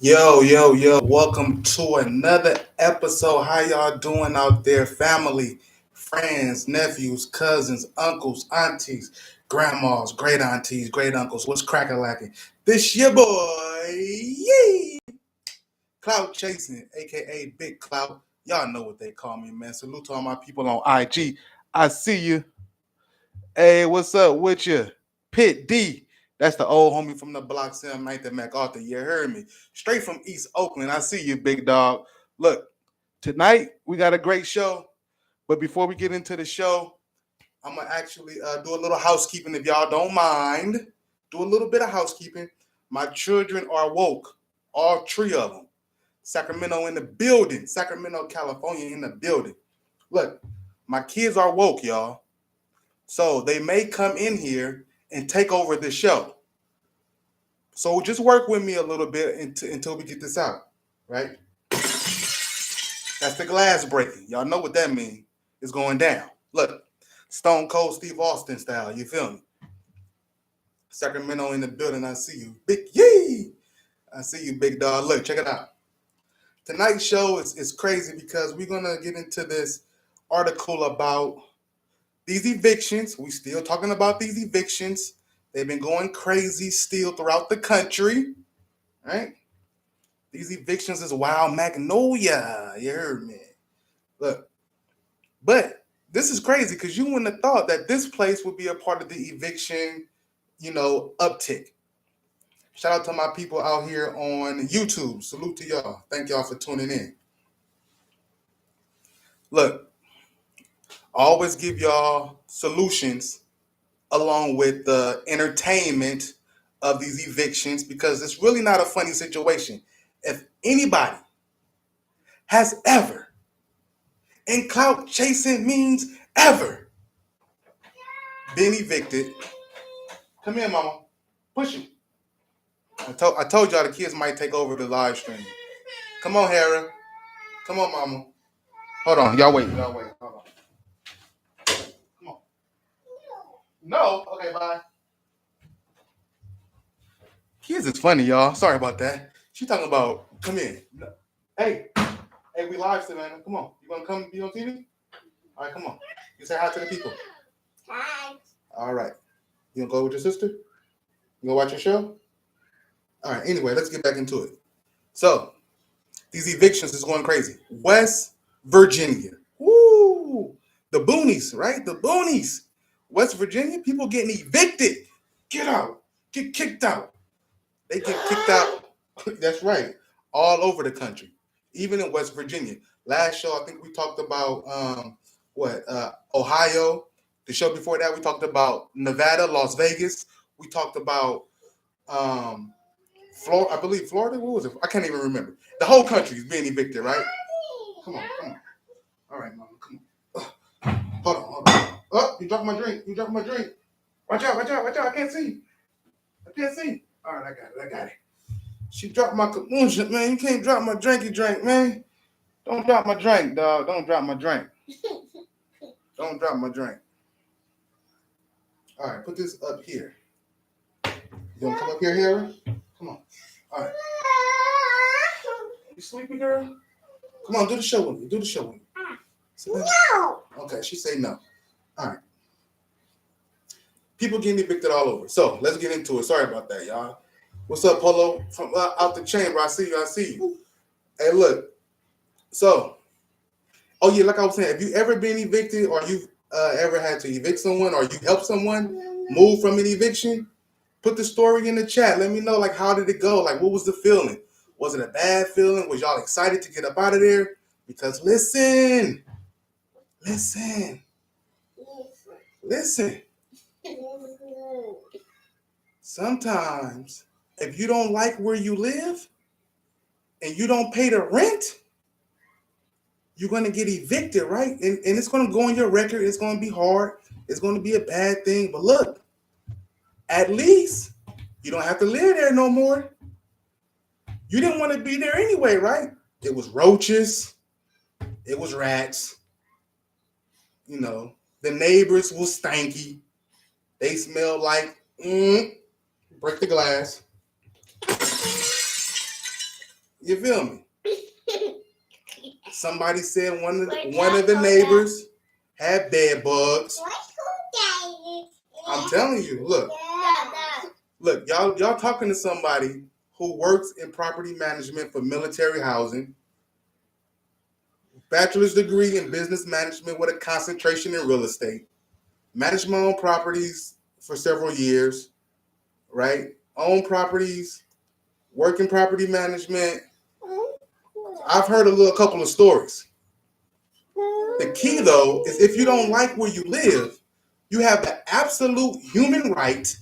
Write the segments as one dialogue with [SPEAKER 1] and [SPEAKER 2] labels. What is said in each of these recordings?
[SPEAKER 1] Yo, welcome to another episode. How y'all doing out there, family, friends, nephews, cousins, uncles, aunties, grandmas, great aunties, great uncles? What's cracking lacking? This your boy, yee, Clout chasing, aka Big Clout. Y'all know what they call me, man. Salute to all my people on IG. I see you. Hey, what's up with you? Pit D. That's the old homie from the block, Sam Knight, the MacArthur. You heard me. Straight from East Oakland. I see you, big dog. Look, tonight we got a great show. But before we get into the show, I'm going to actually do a little housekeeping if y'all don't mind. Do a little bit of housekeeping. My children are woke. All three of them. Sacramento in the building. Sacramento, California in the building. Look, my kids are woke, y'all. So they may come in here and take over the show. So just work with me a little bit until we get this out, right? That's the glass breaking. Y'all know what that means. It's going down. Look, Stone Cold Steve Austin style. You feel me? Sacramento in the building. I see you. Big yee. I see you, big dog. Look, check it out. Tonight's show is crazy because we're going to get into this article about these evictions. We still talking about these evictions. They've been going crazy still throughout the country, right? These evictions is wild magnolia. You heard me. Look, but this is crazy because you wouldn't have thought that this place would be a part of the eviction, uptick. Shout out to my people out here on YouTube. Salute to y'all. Thank y'all for tuning in. Look, I always give y'all solutions along with the entertainment of these evictions because it's really not a funny situation. If anybody has ever, and clout chasing means ever, been evicted, come here, mama. Push it. I told y'all the kids might take over the live stream. Come on, Hera. Come on, mama. Hold on. Y'all wait. Hold on. Come on. No. Okay, bye. Kids is funny, y'all. Sorry about that. She talking about, come in. Hey, we live today, man. Come on. You gonna come be on TV? All right, come on. You say hi to the people. Hi. All right. You gonna go with your sister? You gonna watch your show? All right. Anyway, let's get back into it. So, these evictions is going crazy. West Virginia. Woo! The boonies, right? The boonies. West Virginia, people getting evicted. Get out. Get kicked out. They get kicked out. That's right. All over the country. Even in West Virginia. Last show, I think we talked about Ohio. The show before that, we talked about Nevada, Las Vegas. We talked about Florida. I believe Florida. What was it? I can't even remember. The whole country is being evicted, right? Come on. All right, mama, come on. Hold on. Oh, you dropped my drink. Watch out. I can't see. All right, I got it. She dropped my kamoosha, man. You can't drop my drink, man. Don't drop my drink, dog. Don't drop my drink. All right, put this up here. You gonna come up here, Hera? Come on. All right. You sleepy, girl? Come on, do the show with me. No. Okay, she say no. All right. People getting evicted all over. So let's get into it. Sorry about that, y'all. What's up, Polo? From out the chamber. I see you. Hey, look. So, oh yeah, like I was saying, have you ever been evicted or you've ever had to evict someone or you helped someone move from an eviction? Put the story in the chat. Let me know, like, how did it go? Like, what was the feeling? Was it a bad feeling? Was y'all excited to get up out of there? Because listen. Sometimes, if you don't like where you live and you don't pay the rent, you're going to get evicted, right? And it's going to go on your record. It's going to be hard. It's going to be a bad thing. But look, at least you don't have to live there no more. You didn't want to be there anyway, right? It was roaches. It was rats. The neighbors was stanky. They smelled like, break the glass. You feel me? Somebody said one of the neighbors had bed bugs. I'm telling you, look, y'all talking to somebody who works in property management for military housing, bachelor's degree in business management with a concentration in real estate, managed my own properties for several years, right? Own properties, work in property management. I've heard a couple of stories. The key, though, is if you don't like where you live, you have the absolute human right.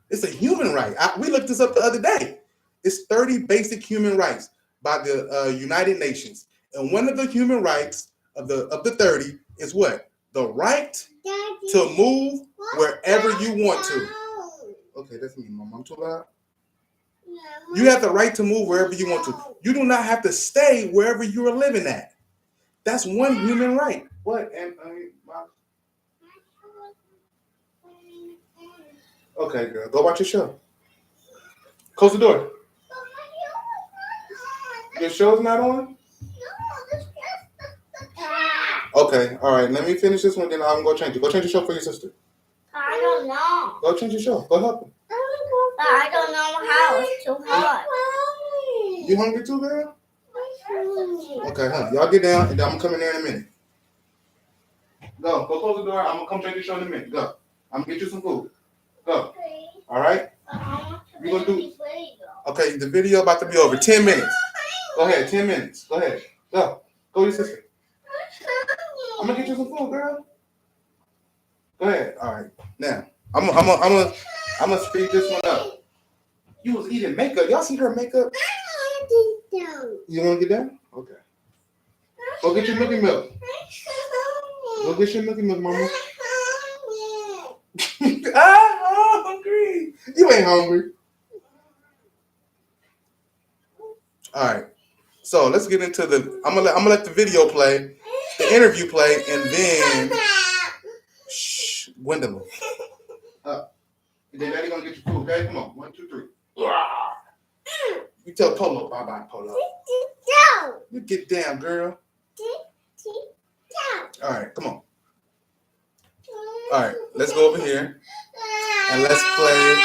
[SPEAKER 1] It's a human right. We looked this up the other day. It's 30 basic human rights by the United Nations. And one of the human rights of the 30 is what? The right to move wherever you want to. Okay, that's me, Mom. I'm too loud. You have the right to move wherever you want to. You do not have to stay wherever you are living at. That's one human right. What? Okay, girl. Go watch your show. Close the door. Your show's not on? Okay, all right. Let me finish this one, then I'm going to change it. Go change your show for your sister.
[SPEAKER 2] I don't know.
[SPEAKER 1] Go change your show. Go help her.
[SPEAKER 2] But I don't know how. It's too hot.
[SPEAKER 1] You hungry too, girl? Okay, huh? Y'all get down, and then I'm going to come in there in a minute. Go close the door. I'm going to come change your show in a minute. Go. I'm going to get you some food. Go. All right? You're going to do... Okay, the video about to be over. 10 minutes. Go ahead, 10 minutes. Go ahead. Go. Go with your sister. I'm gonna get you some food, girl. Go ahead. All right. Now, I'm gonna speed this one up. You was eating makeup. Y'all see her makeup? You wanna get down? Okay. Go get your milky milk. Go get your milky milk, mama. I'm hungry. You ain't hungry. All right. So let's get into the. I'm gonna let the video play, the interview play, and then. Shh, Gwendolyn. And then Daddy gonna get your food. Daddy, come on. 1, 2, 3. You tell Polo bye bye, Polo. You get down, girl. All right, come on. All right, let's go over here and let's play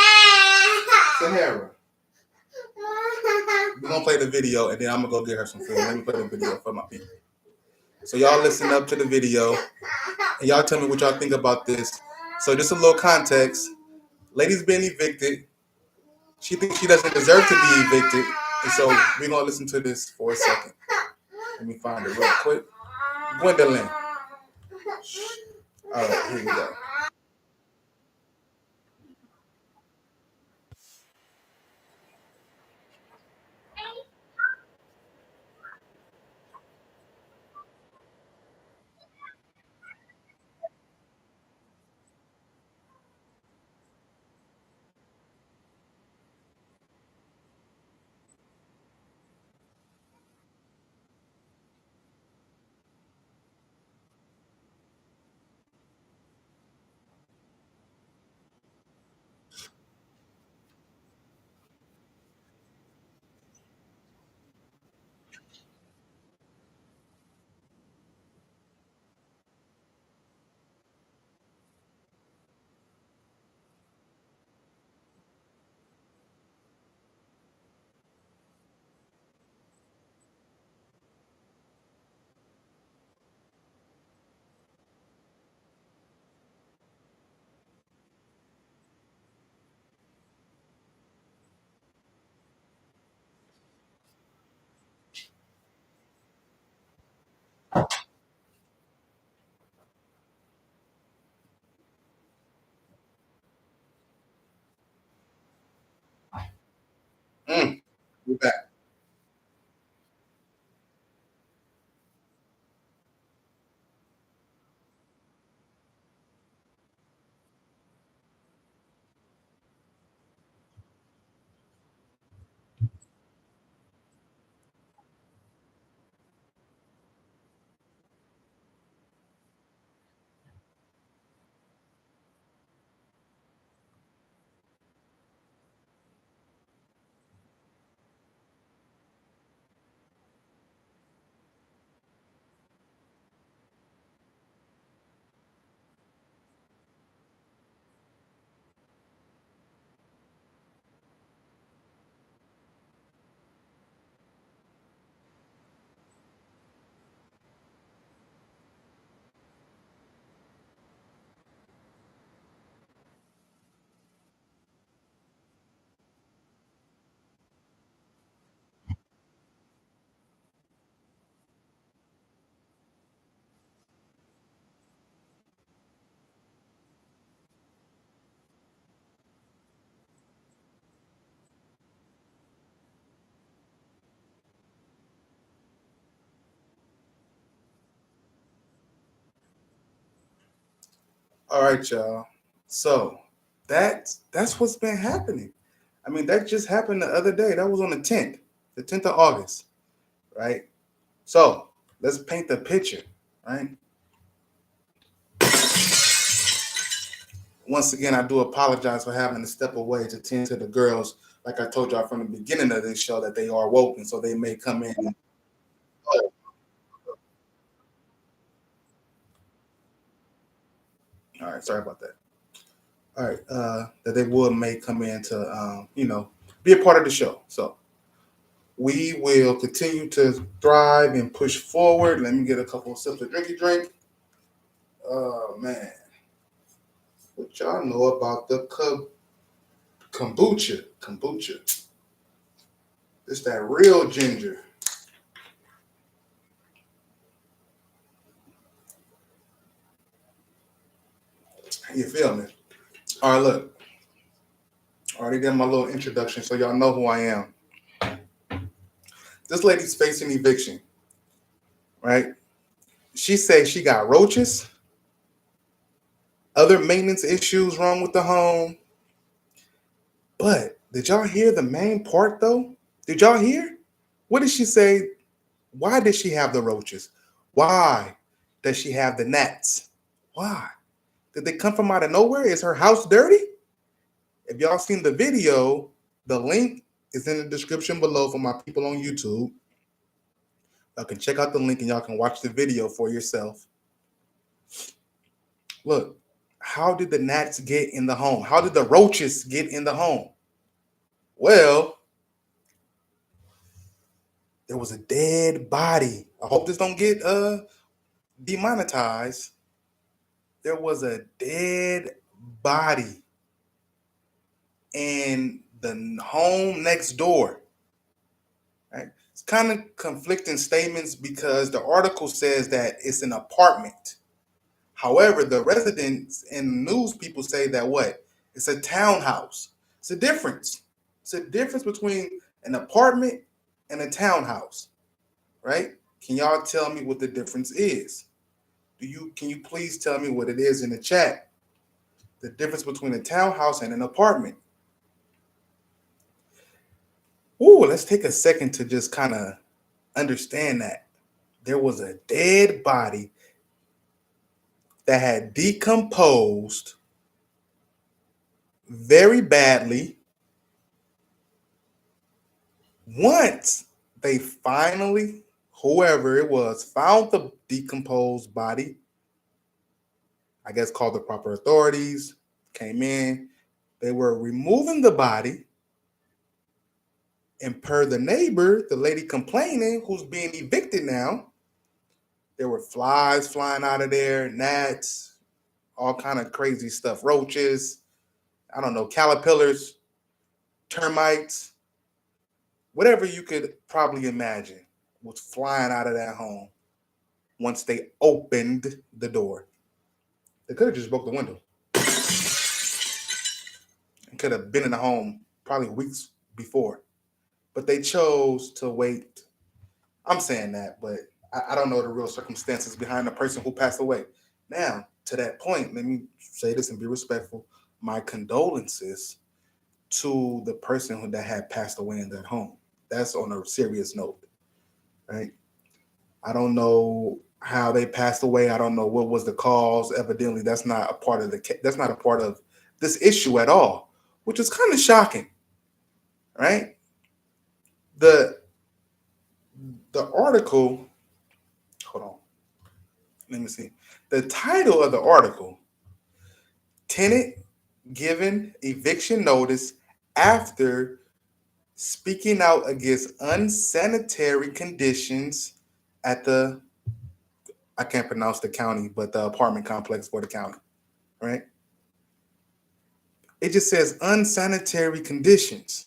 [SPEAKER 1] Sahara. We're gonna play the video and then I'm gonna go get her some food. Let me play the video for my people. So y'all listen up to the video and y'all tell me what y'all think about this. So just a little context. Lady's been evicted. She thinks she doesn't deserve to be evicted. And so we're gonna listen to this for a second. Let me find it real quick. Gwendolyn. All right, here we go. All right, y'all. So that's what's been happening. I mean, that just happened the other day. That was on the 10th of August, right? So let's paint the picture, right? Once again, I do apologize for having to step away to tend to the girls. Like I told y'all from the beginning of this show, that they are woken, so they may come in. Oh, all right, sorry about that. All right, that they would may come in to, be a part of the show. So we will continue to thrive and push forward. Let me get a couple of sips of drinky drink. Oh man, what y'all know about the kombucha? Kombucha. It's that real ginger. You feel me? All right, look. I already did my little introduction, so y'all know who I am. This lady's facing eviction, right? She says she got roaches, other maintenance issues wrong with the home. But did y'all hear the main part though? Did y'all hear? What did she say? Why did she have the roaches? Why does she have the gnats? Why? Did they come from out of nowhere? Is her house dirty? If y'all seen the video, the link is in the description below for my people on YouTube. Y'all can check out the link and y'all can watch the video for yourself. Look, how did the gnats get in the home? How did the roaches get in the home? Well, there was a dead body. I hope this don't get demonetized. There was a dead body in the home next door. Right? It's kind of conflicting statements because the article says that it's an apartment. However, the residents and news people say that what? It's a townhouse. It's a difference. It's a difference between an apartment and a townhouse, right? Can y'all tell me what the difference is? Can you please tell me what it is in the chat? The difference between a townhouse and an apartment. Ooh, let's take a second to just kind of understand that. There was a dead body that had decomposed very badly. Once they finally, whoever it was, found the decomposed body, I guess called the proper authorities, came in, they were removing the body. And per the neighbor, the lady complaining, who's being evicted now, there were flies flying out of there, gnats, all kind of crazy stuff, roaches, I don't know, caterpillars, termites, whatever you could probably imagine was flying out of that home once they opened the door. They could have just broke the window. It could have been in the home probably weeks before. But they chose to wait. I'm saying that, but I don't know the real circumstances behind the person who passed away. Now, to that point, let me say this and be respectful. My condolences to the person that had passed away in that home. That's on a serious note, right? I don't know how they passed away. I don't know what was the cause. Evidently, that's not a part of this issue at all, which is kind of shocking, right? The the article, hold on, let me see. The title of the article, Tenant given eviction notice after speaking out against unsanitary conditions at the, I can't pronounce the county, but the apartment complex for the county, right? It just says unsanitary conditions.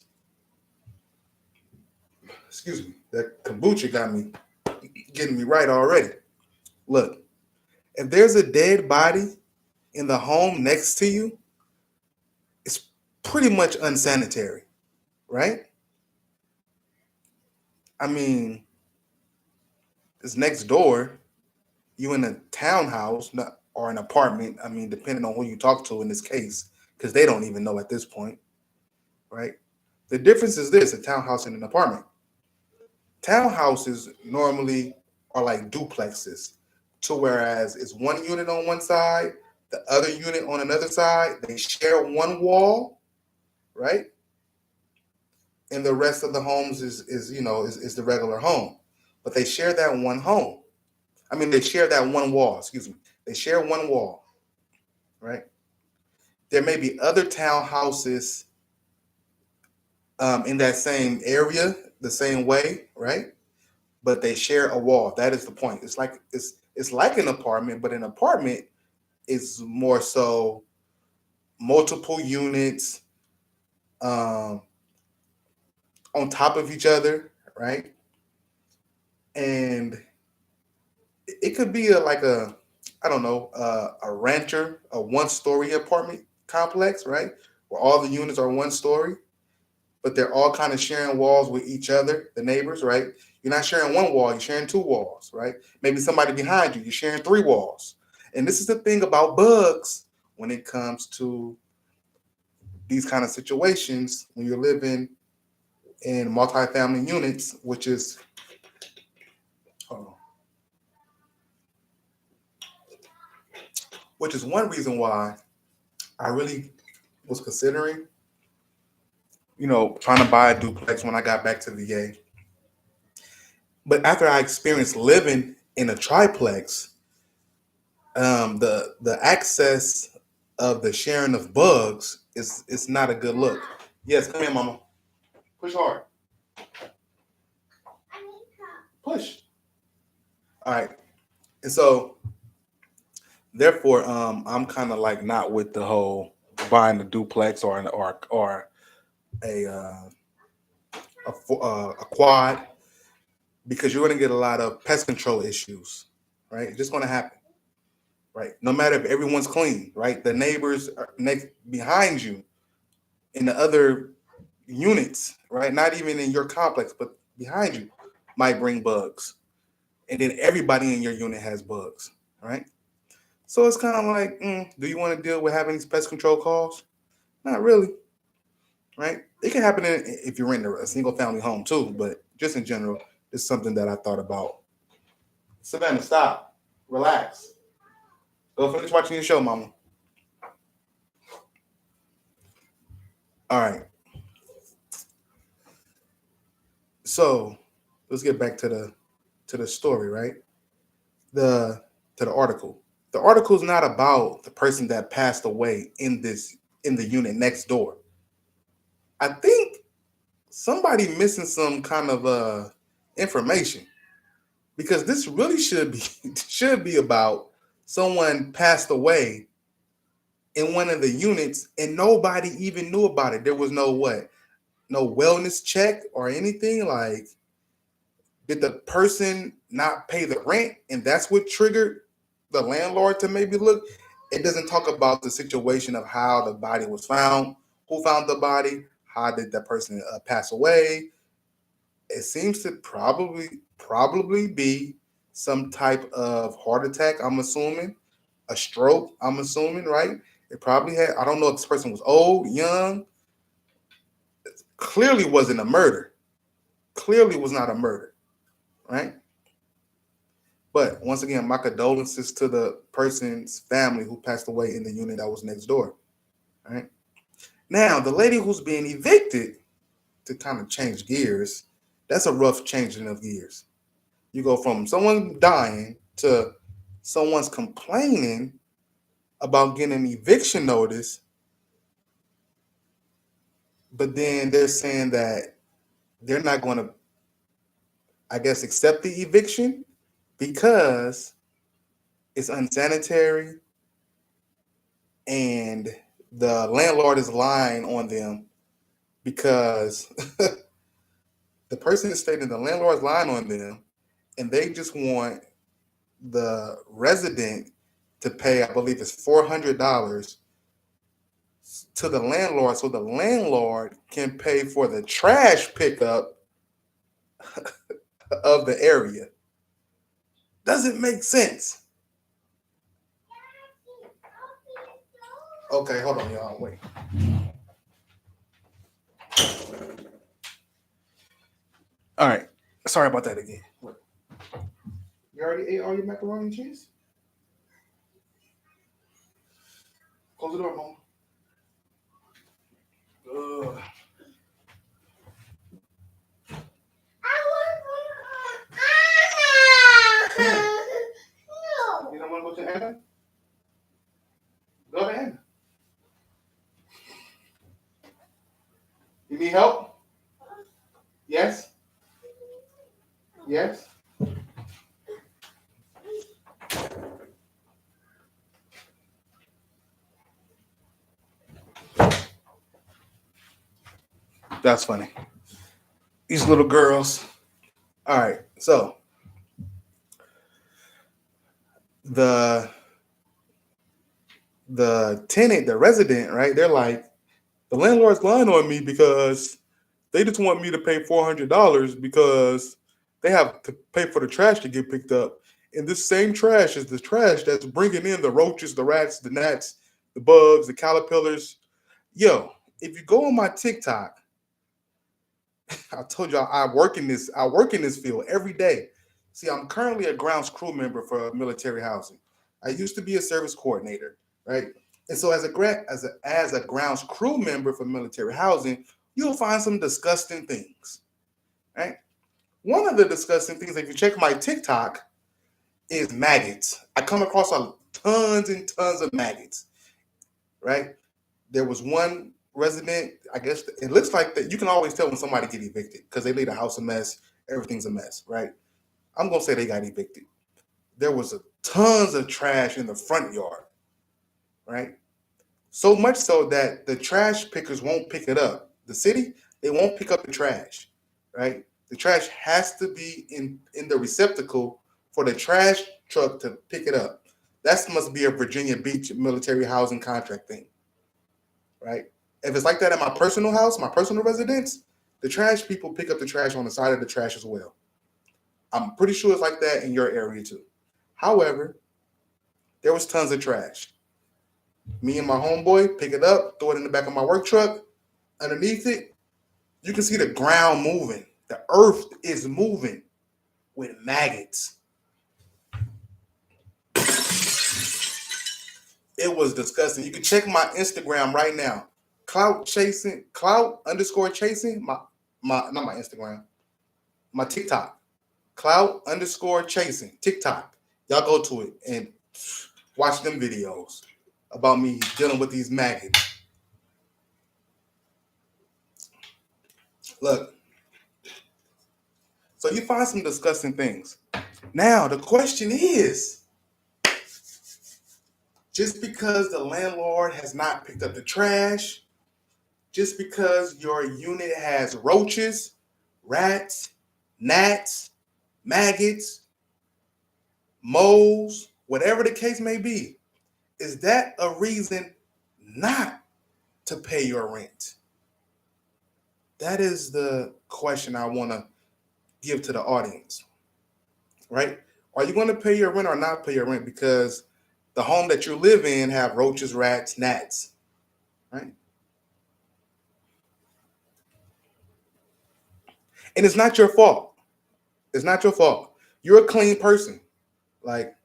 [SPEAKER 1] Excuse me. That kombucha got me getting me right already. Look, if there's a dead body in the home next to you, it's pretty much unsanitary, right? I mean, it's next door. You in a townhouse. or an apartment. I mean, depending on who you talk to in this case, because they don't even know at this point, right? The difference is this: a townhouse and an apartment. Townhouses normally are like duplexes, to whereas it's one unit on one side, the other unit on another side. They share one wall, right? And the rest of the homes is the regular home, but they share that one home. I mean, they share that one wall. Excuse me. They share one wall, right? There may be other townhouses in that same area, the same way, right? But they share a wall. That is the point. It's like an apartment, but an apartment is more so multiple units um, on top of each other, right? And it could be like a I don't know a rancher, a one-story apartment complex, right, where all the units are one story, but they're all kind of sharing walls with each other, the neighbors, right? You're not sharing one wall, you're sharing two walls, right? Maybe somebody behind you, you're sharing three walls. And this is the thing about bugs when it comes to these kind of situations when you're living in multifamily units, hold on, which is one reason why I really was considering, trying to buy a duplex when I got back to VA. But after I experienced living in a triplex, the access of the sharing of bugs is not a good look. Yes, come here, mama. Push hard. Push. All right. And so, therefore, I'm kind of like not with the whole buying a duplex or a a quad, because you're going to get a lot of pest control issues, right? It's just going to happen, right? No matter if everyone's clean, right? The neighbors are next behind you in the other units, right? Not even in your complex, but behind you might bring bugs. And then everybody in your unit has bugs, right? So it's kind of like, do you want to deal with having these pest control calls? Not really, right? It can happen if you're renting a single family home too, but just in general, it's something that I thought about. Savannah, stop. Relax. Go finish watching your show, mama. All right. So let's get back to the story, right? The to the article. The article is not about the person that passed away in the unit next door. I think somebody missing some kind of information, because this really should be should be about someone passed away in one of the units and nobody even knew about it. There was no wellness check or anything. Like, did the person not pay the rent and that's what triggered the landlord to maybe look? It doesn't talk about the situation of how the body was found, who found the body, how did that person pass away. It seems to probably be some type of heart attack, I'm assuming, a stroke, I'm assuming, right? It probably had, I don't know if this person was old, young. Clearly wasn't a murder. Clearly was not a murder, right? But once again, my condolences to the person's family who passed away in the unit that was next door. Right now, the lady who's being evicted, to kind of change gears, that's a rough changing of gears. You go from someone dying to someone's complaining about getting an eviction notice, but then they're saying that they're not going to, I guess, accept the eviction because it's unsanitary and the landlord is lying on them, because the person is stating the landlord is lying on them and they just want the resident to pay, I believe it's $400 to the landlord so the landlord can pay for the trash pickup of the area. Doesn't make sense. Okay, hold on, y'all. Wait. All right. Sorry about that again. What? You already ate all your macaroni and cheese? Close the door, Mama. Ugh. You don't want to go to Anna? Go to Anna. You need help? Yes? Yes? That's funny. These little girls. All right. So the tenant, the resident, right? They're like, the landlord's lying on me because they just want me to pay $400 because they have to pay for the trash to get picked up. And this same trash is the trash that's bringing in the roaches, the rats, the gnats, the bugs, the caterpillars. Yo, if you go on my TikTok, I told y'all I work in this field every day. See, I'm currently a grounds crew member for military housing. I used to be a service coordinator, right? And so as a grounds crew member for military housing, you'll find some disgusting things, right? One of the disgusting things, if you check my TikTok, is maggots. I come across tons and tons of maggots, right? There was one resident, I guess it looks like that you can always tell when somebody get evicted because they leave the house a mess, everything's a mess, right? I'm gonna say they got evicted. There was tons of trash in the front yard, right? So much so that the trash pickers won't pick it up. The city, they won't pick up the trash, right? The trash has to be in the receptacle for the trash truck to pick it up. That must be a Virginia Beach military housing contract thing, right? If it's like that at my personal house, my personal residence, the trash people pick up the trash on the side of the trash as well. I'm pretty sure it's like that in your area too. However, there was tons of trash. Me and my homeboy pick it up, throw it in the back of my work truck. Underneath it, you can see the ground moving. The earth is moving with maggots. It was disgusting. You can check my Instagram right now. Clout underscore chasing, my not my Instagram, my TikTok. Clout underscore chasing, TikTok. Y'all go to it and watch them videos about me dealing with these maggots. Look, so you find some disgusting things. Now the question is, just because the landlord has not picked up the trash, just because your unit has roaches, rats, gnats, maggots, moles, whatever the case may be, is that a reason not to pay your rent? That is the question I want to give to the audience, right? Are you going to pay your rent or not pay your rent because the home that you live in have roaches, rats, gnats, right? And it's not your fault. It's not your fault. You're a clean person. Like,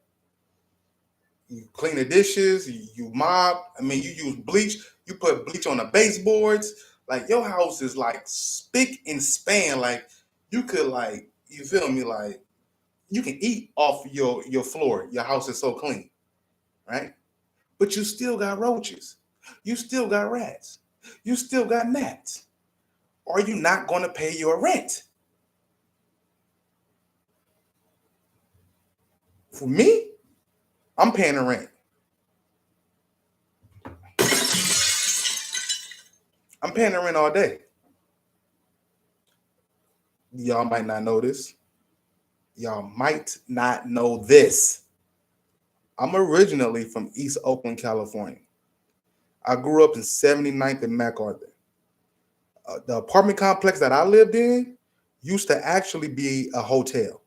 [SPEAKER 1] you clean the dishes, you mop. I mean, you use bleach. You put bleach on the baseboards. Like, your house is like spick and span. Like, you could, like, you feel me? Like, you can eat off your floor. Your house is so clean, right? But you still got roaches. You still got rats. You still got gnats. Are you not going to pay your rent? For me, I'm paying the rent. I'm paying the rent all day. Y'all might not know this. Y'all might not know this. I'm originally from East Oakland, California. I grew up in 79th and MacArthur. The apartment complex that I lived in used to actually be a hotel.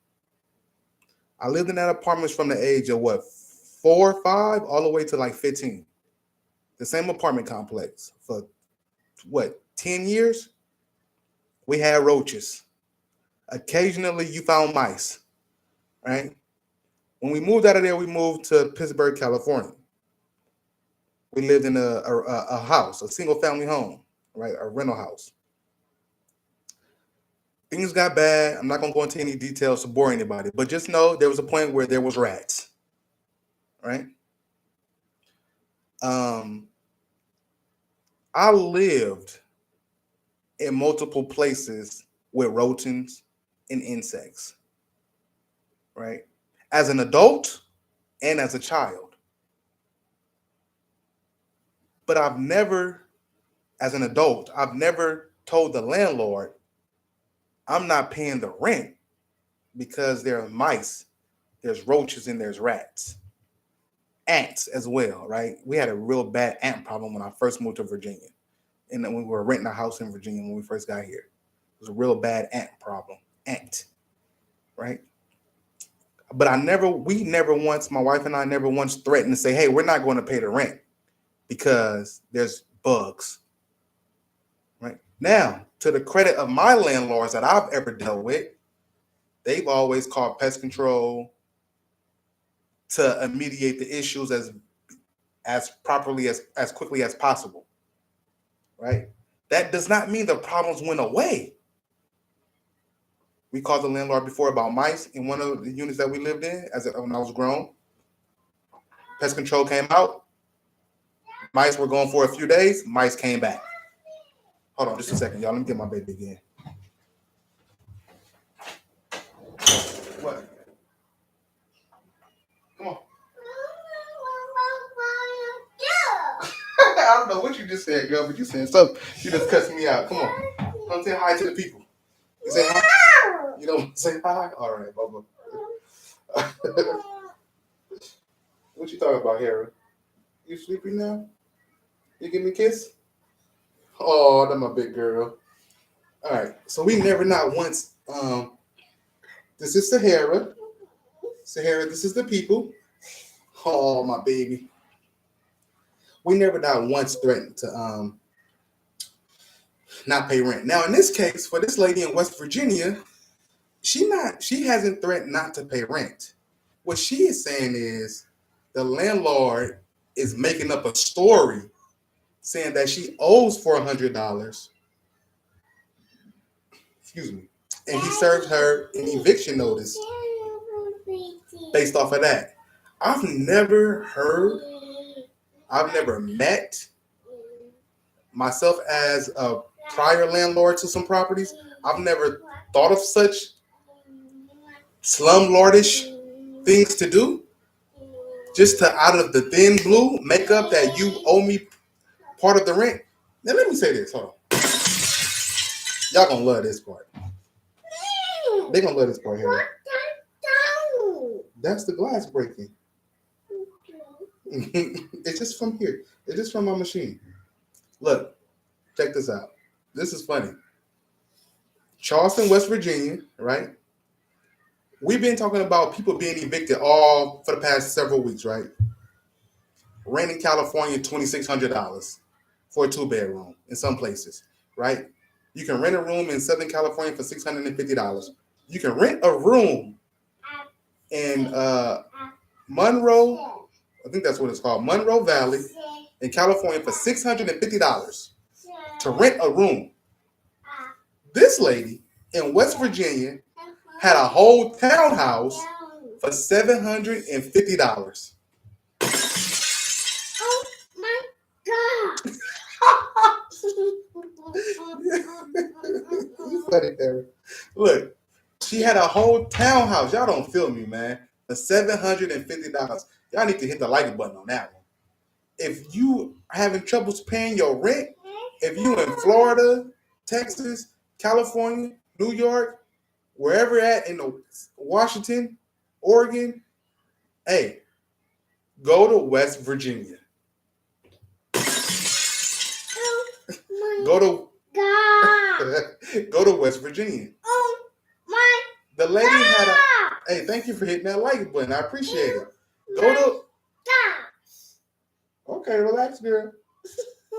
[SPEAKER 1] I lived in that apartment from the age of what, 4 or 5, all the way to like 15. the same apartment complex for what, 10 years? We had roaches. Occasionally you found mice, right? When we moved out of there, we moved to Pittsburgh, California. We lived in a house, a single family home, right? A rental house. Things got bad. I'm not going to go into any details to bore anybody, but just know there was a point where there was rats, right? Um, I lived in multiple places with rodents and insects, right? As an adult and as a child. But I've never, as an adult, I've never told the landlord I'm not paying the rent because there are mice, there's roaches, and there's rats. Ants as well, right? We had a real bad ant problem when I first moved to Virginia. And then when we were renting a house in Virginia when we first got here. It was a real bad ant problem. Ant, right? But we never once, my wife and I never once threatened to say, hey, we're not going to pay the rent because there's bugs, right? Now, to the credit of my landlords that I've ever dealt with, they've always called pest control to remediate the issues as properly as quickly as possible, right? That does not mean the problems went away. We called the landlord before about mice in one of the units that we lived in when I was grown. Pest control came out. Mice were gone for a few days. Mice came back. Hold on just a second, y'all. Let me get my baby again. What? Come on. I don't know what you just said, girl, but you said something. You just cussed me out. Come on. Come say hi to the people. You say hi? You don't say hi? All right, Bubba. What you talking about, Harry? You sleepy now? You give me a kiss? Oh, that's my big girl. All right. So we never not once. This is Sahara. Sahara, this is the people. Oh, my baby. We never not once threatened to not pay rent. Now, in this case, for this lady in West Virginia, she hasn't threatened not to pay rent. What she is saying is the landlord is making up a story saying that she owes $400. Excuse me. And he served her an eviction notice based off of that. I've never met myself as a prior landlord to some properties. I've never thought of such slumlordish things to do. Just to, out of the thin blue, make up that you owe me part of the rent. Now let me say this. Hold on. Y'all gonna love this part. They gonna love this part here. That's the glass breaking. It's just from here. It's just from my machine. Look, check this out. This is funny. Charleston, West Virginia, right? We've been talking about people being evicted all for the past several weeks, right? Rent in California, $2,600 for a 2-bedroom in some places, right? You can rent a room in Southern California for $650. You can rent a room in Monroe, I think that's what it's called, Monroe Valley in California for $650 to rent a room. This lady in West Virginia had a whole townhouse for $750.
[SPEAKER 2] Oh my God.
[SPEAKER 1] You funny, Terry. Look, she had a whole townhouse. Y'all don't feel me, man. For $750. Y'all need to hit the like button on that one. If you having troubles paying your rent, if you in Florida, Texas, California, New York, wherever at in the Washington, Oregon, hey, go to West Virginia.
[SPEAKER 2] Oh
[SPEAKER 1] Go to
[SPEAKER 2] God.
[SPEAKER 1] go to West Virginia.
[SPEAKER 2] Oh my
[SPEAKER 1] The lady had a.
[SPEAKER 2] God.
[SPEAKER 1] Hey, thank you for hitting that like button. I appreciate it. Go to.
[SPEAKER 2] God.
[SPEAKER 1] Okay, relax, girl.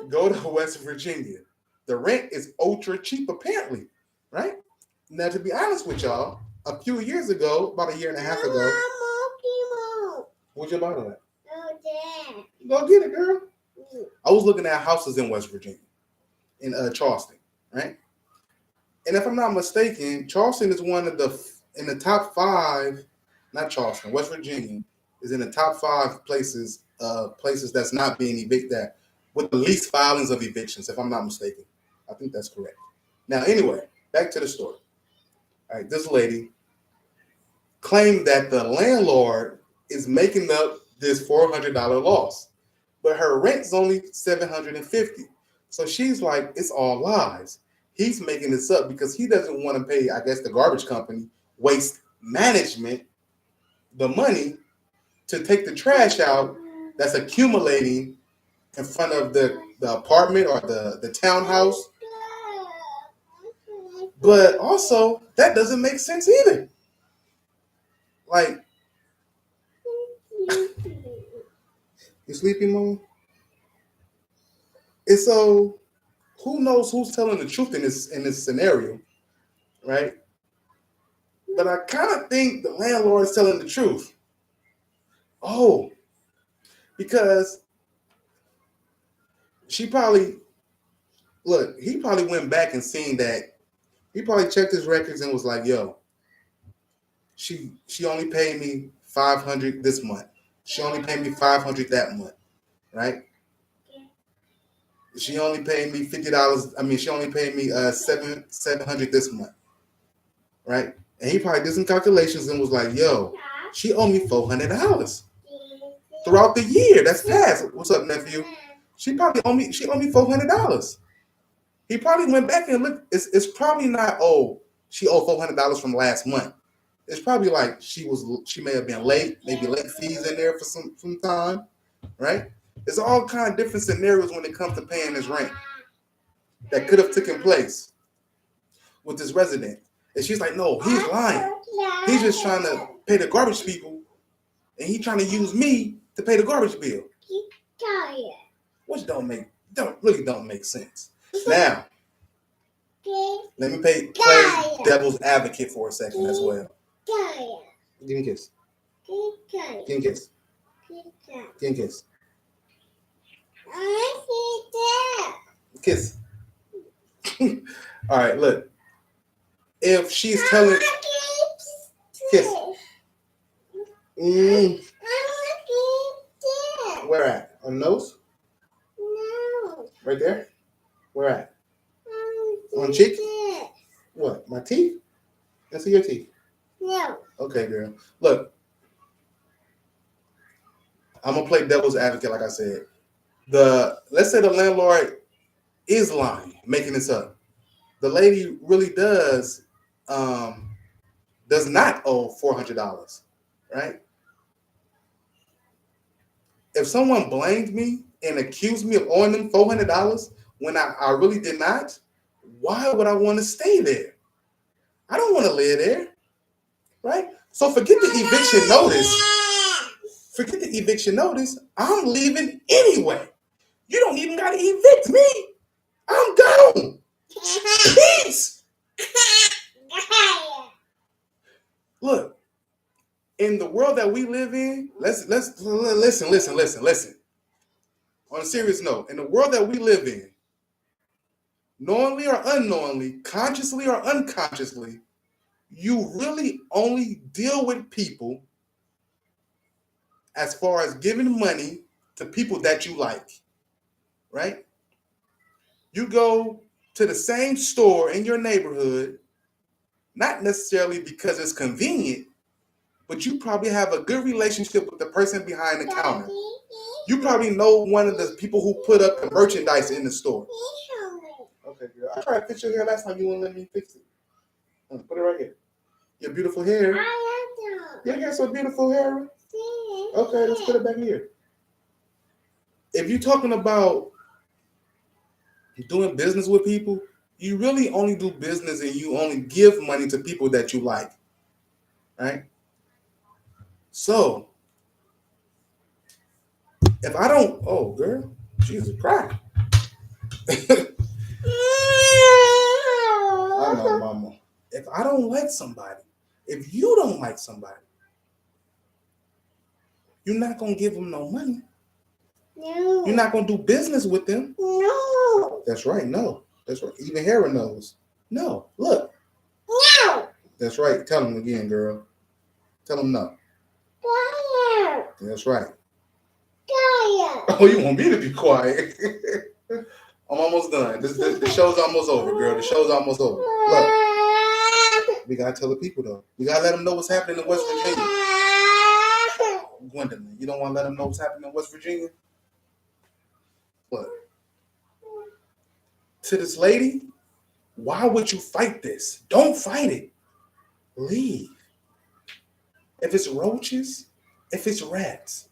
[SPEAKER 1] Go to West Virginia. The rent is ultra cheap, apparently, right? Now, to be honest with y'all, a few years ago, about a year and a half ago, what'd you buy that? Go get it, girl. I was looking at houses in West Virginia, in Charleston, right? And if I'm not mistaken, Charleston is one of in the top five, not Charleston, West Virginia is in the top five places that's not being evicted with the least filings of evictions, if I'm not mistaken. I think that's correct. Now, anyway, back to the story. All right, this lady claimed that the landlord is making up this $400 loss, but her rent's only $750. So she's like, it's all lies. He's making this up because he doesn't want to pay, I guess, the garbage company, waste management, the money to take the trash out that's accumulating in front of the apartment or the townhouse. But also, that doesn't make sense either. Like, you sleepy, Mom? And so, who knows who's telling the truth in this scenario, right? But I kind of think the landlord is telling the truth. Oh, because he probably went back and seen that. He probably checked his records and was like, yo, she only paid me $500 this month. She only paid me $500 that month, right? She only paid me $50. I mean, she only paid me $700 this month, right? And he probably did some calculations and was like, yo, she owed me $400 throughout the year that's passed. What's up, nephew? She owed me $400. He probably went back and looked. It's probably not, she owed $400 from last month. It's probably like she may have been late, maybe late fees in there for some time, right? There's all kind of different scenarios when it comes to paying his rent that could have taken place with this resident. And she's like, no, he's lying. He's just trying to pay the garbage people, and he's trying to use me to pay the garbage bill. Which don't make sense. Now, let me play devil's advocate for a second as well. Give me a kiss. Give me a kiss. Give me a kiss. Kiss. All right, look. If she's telling kiss. Where at? On the nose?
[SPEAKER 2] No.
[SPEAKER 1] Right there? Where at? On cheek? What? My teeth? Let's see your teeth.
[SPEAKER 2] No.
[SPEAKER 1] Okay, girl. Look. I'm gonna play devil's advocate, like I said. Let's say the landlord is lying, making this up. The lady really does not owe $400, right? If someone blamed me and accused me of owing them $400 when I really did not, why would I want to stay there? I don't want to live there, right? So forget the eviction notice. Forget the eviction notice. I'm leaving anyway. You don't even got to evict me. I'm gone. Peace. Look, in the world that we live in, let's listen. On a serious note, in the world that we live in, knowingly or unknowingly, consciously or unconsciously, you really only deal with people as far as giving money to people that you like, right? You go to the same store in your neighborhood, not necessarily because it's convenient, but you probably have a good relationship with the person behind the counter. You probably know one of the people who put up the merchandise in the store. Okay, girl. I tried to fix your hair last time. You wouldn't let me fix it. Put it right here. Your beautiful hair. Your hair's so beautiful, hair. Okay, let's put it back here. If you're talking about doing business with people, you really only do business and you only give money to people that you like, right? So, if I don't, oh, girl. Jesus Christ. I know, mama. If I don't like somebody, if you don't like somebody, you're not going to give them no money.
[SPEAKER 2] No.
[SPEAKER 1] You're not going to do business with them.
[SPEAKER 2] No.
[SPEAKER 1] That's right. No. That's right. Even Hera knows. No. Look.
[SPEAKER 2] No.
[SPEAKER 1] That's right. Tell them again, girl. Tell them no.
[SPEAKER 2] Quiet.
[SPEAKER 1] That's right.
[SPEAKER 2] Quiet.
[SPEAKER 1] Oh, you want me to be quiet? I'm almost done. The show's almost over, girl. The show's almost over. Look, we gotta tell the people though. We gotta let them know what's happening in West Virginia. Gwendolyn, you don't want to let them know what's happening in West Virginia? What? To this lady, why would you fight this? Don't fight it. Leave. If it's roaches, if it's rats,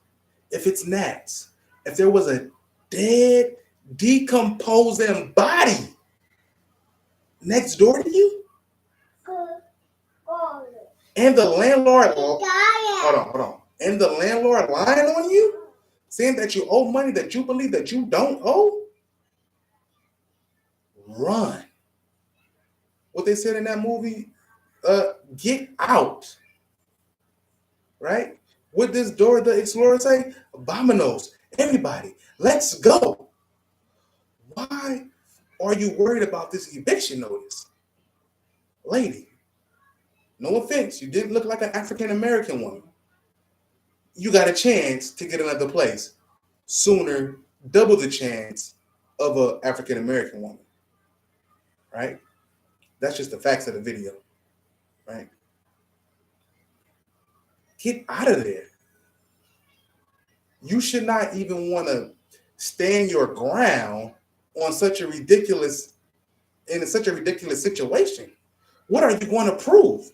[SPEAKER 1] if it's gnats, if there was a dead, decomposing body next door to you, and the landlord, hold on, and the landlord lying on you, saying that you owe money that you believe that you don't owe, run. What they said in that movie, get out. Right? What does Dora the Explorer say? Abominos, everybody, let's go. Why are you worried about this eviction notice? Lady, no offense, you didn't look like an African American woman. You got a chance to get another place sooner, double the chance of an African American woman. Right? That's just the facts of the video. Right? Get out of there. You should not even want to stand your ground on such a ridiculous situation. What are you going to prove?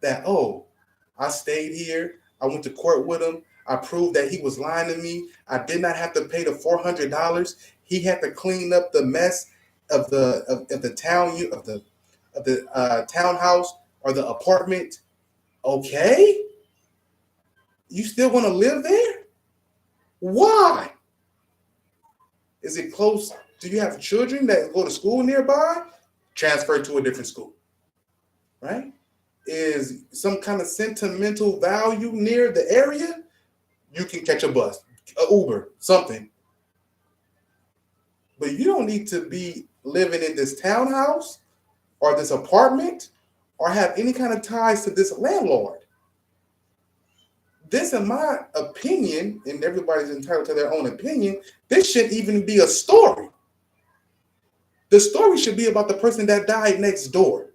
[SPEAKER 1] That, oh, I stayed here, I went to court with him, I proved that he was lying to me, I did not have to pay the $400, he had to clean up the mess of the townhouse or the apartment. Okay, you still want to live there? Why? Is it close? Do you have children that go to school nearby? Transfer to a different school, right? Is some kind of sentimental value near the area? You can catch a bus, an Uber, something. But you don't need to be living in this townhouse or this apartment or have any kind of ties to this landlord. This, in my opinion, and everybody's entitled to their own opinion, this shouldn't even be a story. The story should be about the person that died next door.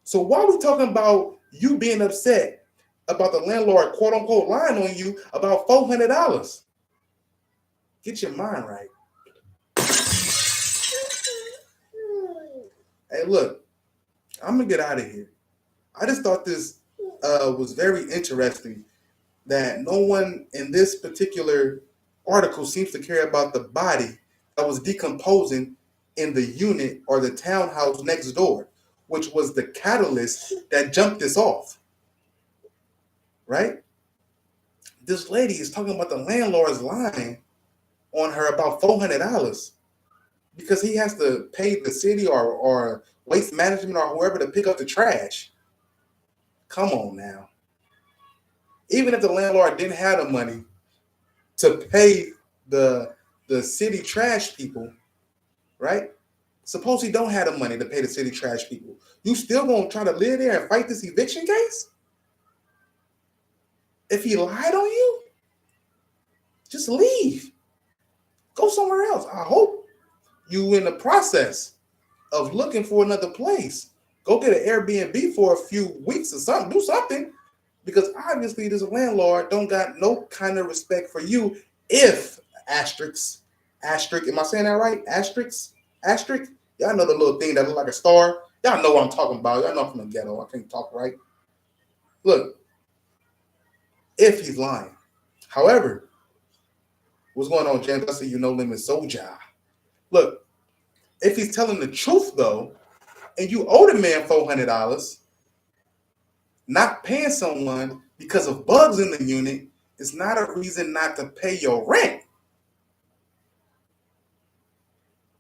[SPEAKER 1] So why are we talking about you being upset about the landlord, quote unquote, lying on you about $400? Get your mind right. Hey, look, I'm going to get out of here. I just thought this was very interesting that no one in this particular article seems to care about the body that was decomposing in the unit or the townhouse next door, which was the catalyst that jumped this off, right? This lady is talking about the landlord's lying on her about $400 because he has to pay the city or waste management or whoever to pick up the trash. Come on now. Even if the landlord didn't have the money to pay the city trash people, right? Suppose he don't have the money to pay the city trash people. You still gonna try to live there and fight this eviction case? If he lied on you, just leave. Go somewhere else. I hope you in the process of looking for another place. Go get an Airbnb for a few weeks or something. Do something. Because obviously this landlord don't got no kind of respect for you if asterisk, am I saying that right? Asterisk? Y'all know the little thing that look like a star? Y'all know what I'm talking about. Y'all know I'm from the ghetto. I can't talk right. Look, if he's lying. However, what's going on, James? I see you no limit soldier. Look, if he's telling the truth though, and you owe the man $400, not paying someone because of bugs in the unit is not a reason not to pay your rent.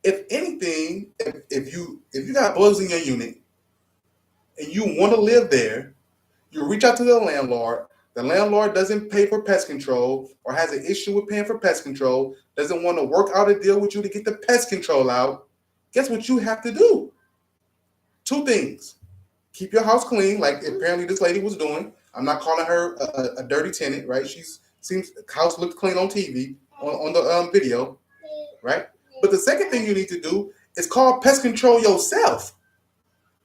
[SPEAKER 1] If anything, if you got bugs in your unit and you want to live there, you reach out to the landlord. The landlord doesn't pay for pest control or has an issue with paying for pest control, doesn't want to work out a deal with you to get the pest control out. Guess what you have to do? Two things. Keep your house clean, like apparently this lady was doing. I'm not calling her a dirty tenant, right? She's seems house looked clean on TV on the video, right? But the second thing you need to do is call pest control yourself.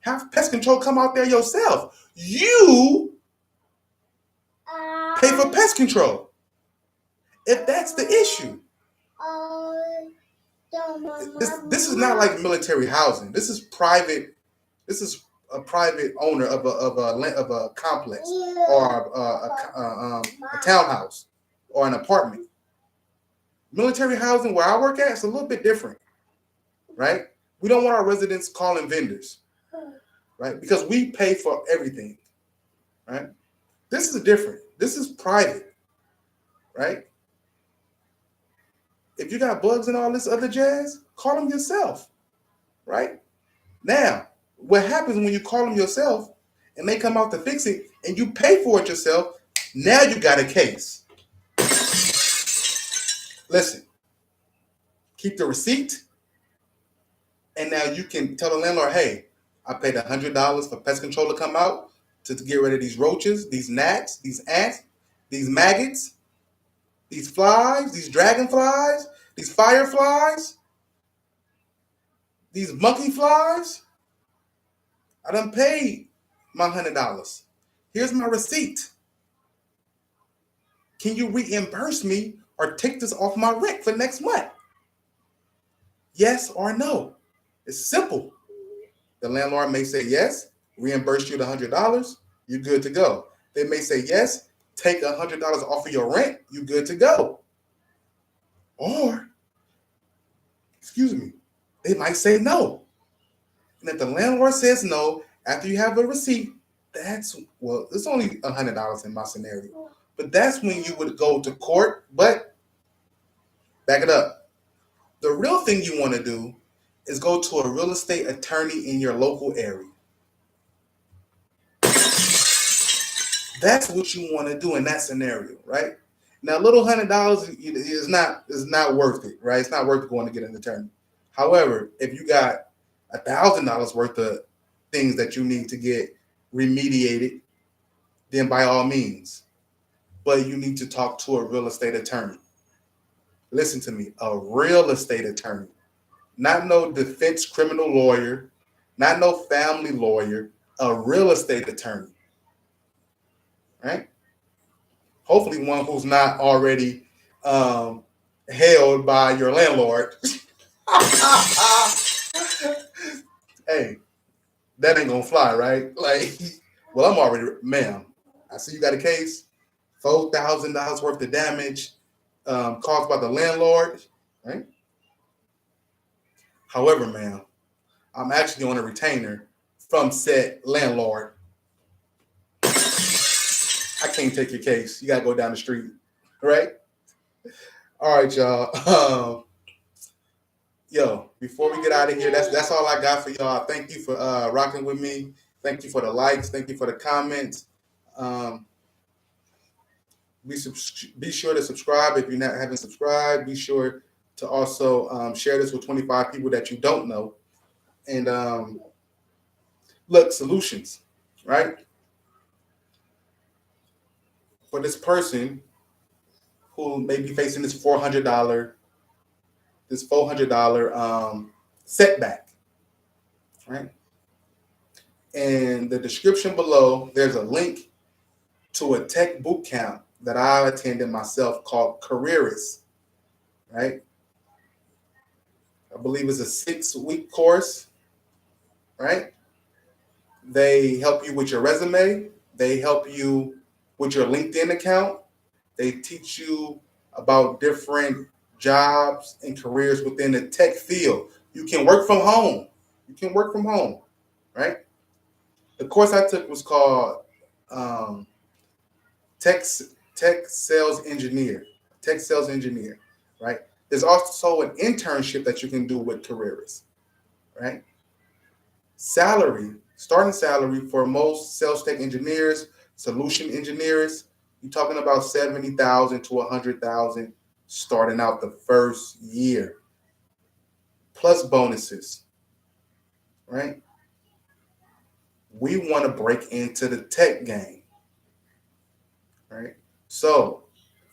[SPEAKER 1] Have pest control come out there yourself. You pay for pest control if that's the issue. This is not like military housing. This is private. This is a private owner of a complex or a townhouse or an apartment. Military housing where I work at is a little bit different, right? We don't want our residents calling vendors, right? Because we pay for everything, right? This is different. This is private, right? If you got bugs and all this other jazz, call them yourself, right? Now, what happens when you call them yourself and they come out to fix it and you pay for it yourself? Now you got a case. Listen, keep the receipt, and now you can tell the landlord, hey, I paid $100 for pest control to come out to get rid of these roaches, these gnats, these ants, these maggots, these flies, these dragonflies, these fireflies, these monkey flies. I done paid my $100. Here's my receipt. Can you reimburse me or take this off my rent for next month? Yes or no? It's simple. The landlord may say yes, reimburse you the $100, you're good to go. They may say yes, take $100 off of your rent, you're good to go. Or, excuse me, they might say no. And if the landlord says no, after you have a receipt, it's only $100 in my scenario. But that's when you would go to court. But back it up. The real thing you want to do is go to a real estate attorney in your local area. That's what you want to do in that scenario, right? Now, a little $100 is not worth it, right? It's not worth going to get an attorney. However, if you got $1,000 worth of things that you need to get remediated, then by all means. But you need to talk to a real estate attorney. Listen to me, a real estate attorney. Not no defense criminal lawyer, not no family lawyer, a real estate attorney. Right? Hopefully one who's not already held by your landlord. Hey, that ain't gonna fly, right? Like, well, I'm already, ma'am, I see you got a case, $4,000 worth of damage caused by the landlord, right? However, ma'am, I'm actually on a retainer from said landlord. I can't take your case. You gotta go down the street, right? All right, y'all. Yo, before we get out of here, that's all I got for y'all. Thank you for rocking with me. Thank you for the likes. Thank you for the comments. Be sure to subscribe if you haven't subscribed. Be sure to also share this with 25 people that you don't know. And look, solutions, right? For this person who may be facing this $400 setback, right? In the description below, there's a link to a tech boot camp that I attended myself called Careerist, right? I believe it's a 6-week course, right? They help you with your resume. They help you with your LinkedIn account. They teach you about different jobs and careers within the tech field. You can work from home. Right? The course I took was called Tech Sales Engineer, right? There's also an internship that you can do with careerists, right? Starting salary for most sales tech engineers, solution engineers, you're talking about 70,000 to 100,000 starting out the first year, plus bonuses, right? We want to break into the tech game, right? So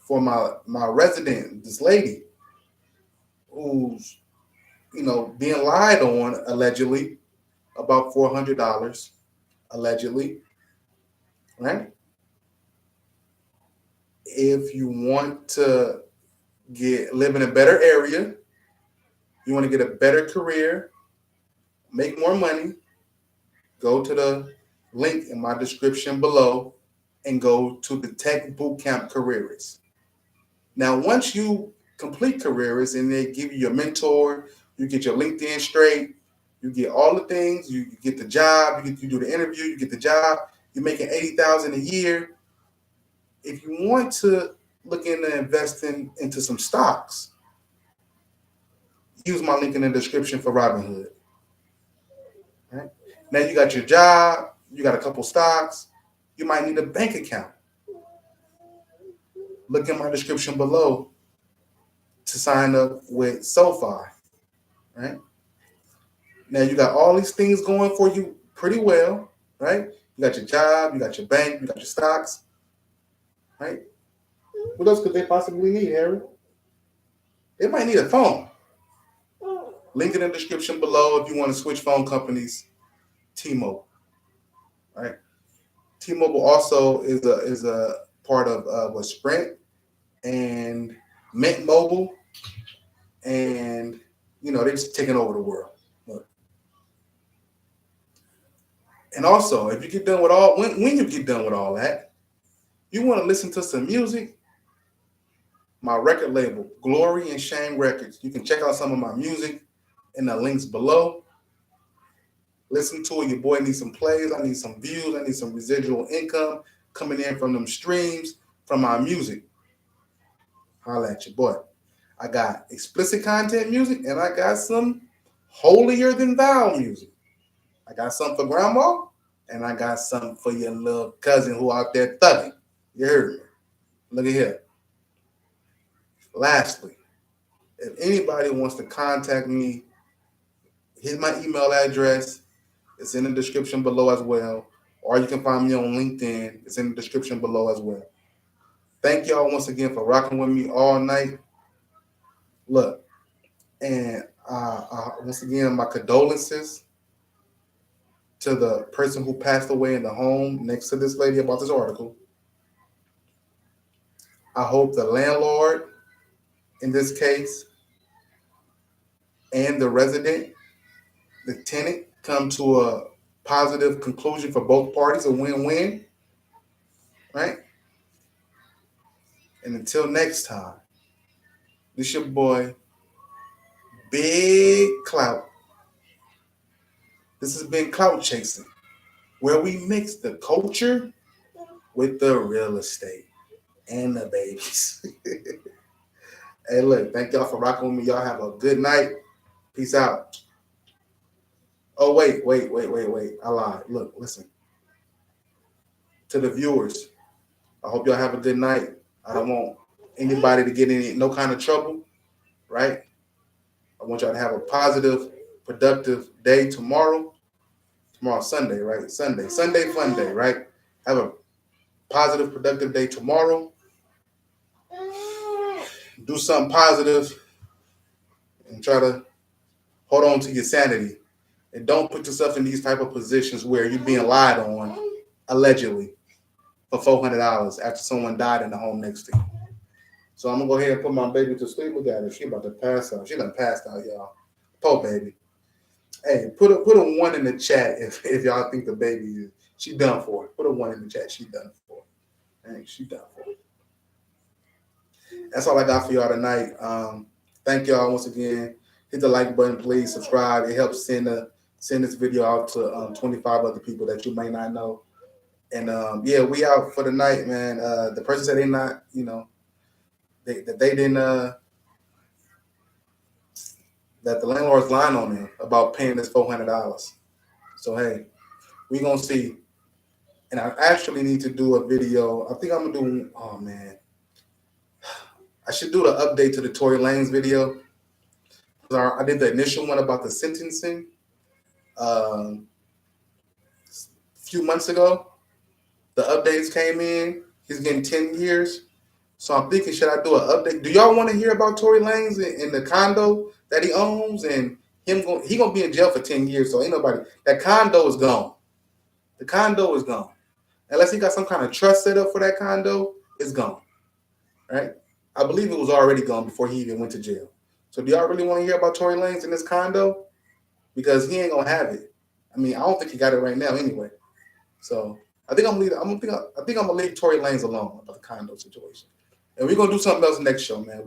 [SPEAKER 1] for my resident, this lady who's being lied on allegedly about $400 allegedly, right? If you want to live in a better area, you want to get a better career, make more money, go to the link in my description below and go to the Tech Bootcamp Careers. Now, once you complete Careers and they give you your mentor, you get your LinkedIn straight, you get all the things, you get the job, you do the interview, you get the job, you're making $80,000 a year. If you want to look into investing into some stocks, use my link in the description for Robinhood. Right? Now you got your job, you got a couple stocks, you might need a bank account. Look in my description below to sign up with SoFi. Right? Now you got all these things going for you pretty well, right? You got your job, you got your bank, you got your stocks, right? What else could they possibly need, Harry? They might need a phone. Link in the description below if you want to switch phone companies. T-Mobile, right? T-Mobile also is a part of Sprint and Mint Mobile, and they're just taking over the world. Look. And also, if you get done with when you get done with all that, you want to listen to some music. My record label, Glory and Shame Records. You can check out some of my music in the links below. Listen to it. Your boy needs some plays. I need some views. I need some residual income coming in from them streams from my music. Holla at your boy. I got explicit content music and I got some holier than thou music. I got some for grandma and I got some for your little cousin who out there thugging. You heard me. Look at here. Lastly, if anybody wants to contact me, here's my email address. It's in the description below as well. Or you can find me on LinkedIn. It's in the description below as well. Thank y'all once again for rocking with me all night. Look, and once again, my condolences to the person who passed away in the home next to this lady about this article. I hope the landlord, in this case, and the resident, the tenant, come to a positive conclusion for both parties, a win-win, right? And until next time, this your boy, Big Clout. This has been Clout Chasing, where we mix the culture with the real estate and the babies. Hey, look, thank y'all for rocking with me. Y'all have a good night. Peace out. Oh, wait. I lied. Look, listen. To the viewers, I hope y'all have a good night. I don't want anybody to get in no kind of trouble, right? I want y'all to have a positive, productive day tomorrow. Tomorrow's Sunday, right? Sunday fun day, right? Have a positive, productive day tomorrow. Do something positive and try to hold on to your sanity. And don't put yourself in these type of positions where you're being lied on, allegedly, for $400 after someone died in the home next to you. So I'm going to go ahead and put my baby to sleep. Look at her. She about to pass out. She done passed out, y'all. Poor baby. Hey, put a 1 in the chat if y'all think the baby is. She done for it. Put a 1 in the chat. She done for it. Hey, she done for it. That's all I got for y'all tonight. Thank y'all once again. Hit the like button, please. Subscribe. It helps send this video out to 25 other people that you may not know. And yeah, we out for the night, man. The person said they not, they didn't that the landlord's lying on them about paying this $400. So hey, we gonna see. And I actually need to do a video. I think I'm gonna do. Oh man, I should do the update to the Tory Lanez video. I did the initial one about the sentencing a few months ago. The updates came in. He's getting 10 years. So I'm thinking, should I do an update? Do y'all want to hear about Tory Lanez and the condo that he owns and he gonna be in jail for 10 years? So ain't nobody. That condo is gone. The condo is gone. Unless he got some kind of trust set up for that condo, it's gone. Right? I believe it was already gone before he even went to jail. So do y'all really want to hear about Tory Lanez in this condo? Because he ain't gonna have it. I mean, I don't think he got it right now anyway. So I think I'm gonna leave. I think I'm gonna leave Tory Lanez alone about the condo situation, and we're gonna do something else next show, man.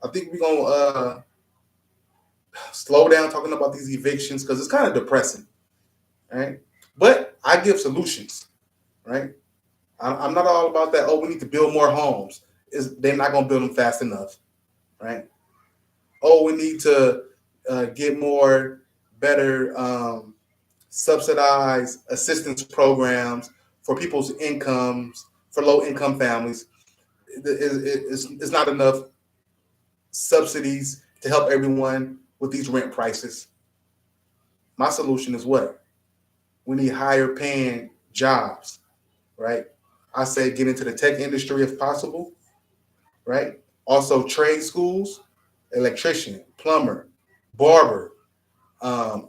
[SPEAKER 1] I think we're gonna slow down talking about these evictions because it's kind of depressing, right? But I give solutions, right? I'm not all about that. Oh, we need to build more homes. They're not gonna build them fast enough, right? Oh, we need to get more better subsidized assistance programs for people's incomes, for low income families. It's not enough subsidies to help everyone with these rent prices. My solution is what? We need higher paying jobs, right? I say get into the tech industry if possible, right? Also trade schools, electrician, plumber, barber. Um,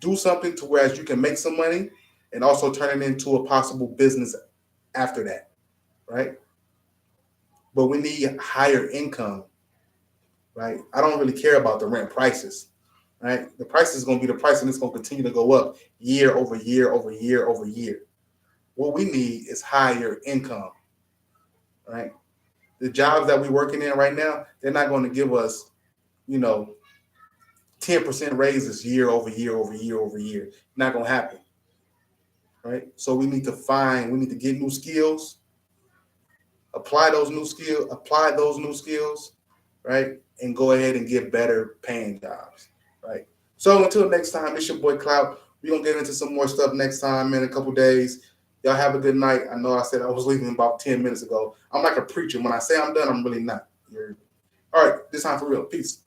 [SPEAKER 1] do something to whereas you can make some money and also turn it into a possible business after that, right? But we need higher income, right? I don't really care about the rent prices, right? The price is going to be the price and it's going to continue to go up year over year over year over year. What we need is higher income, right? The jobs that we're working in right now, they're not going to give us, 10% raises year over year over year over year. Not going to happen, right? So we need to get new skills, apply those new skills, right? And go ahead and get better paying jobs, right? So until next time, it's your boy Clout. We're going to get into some more stuff next time in a couple days. Y'all have a good night. I know I said I was leaving about 10 minutes ago. I'm like a preacher. When I say I'm done, I'm really not. All right, this time for real. Peace.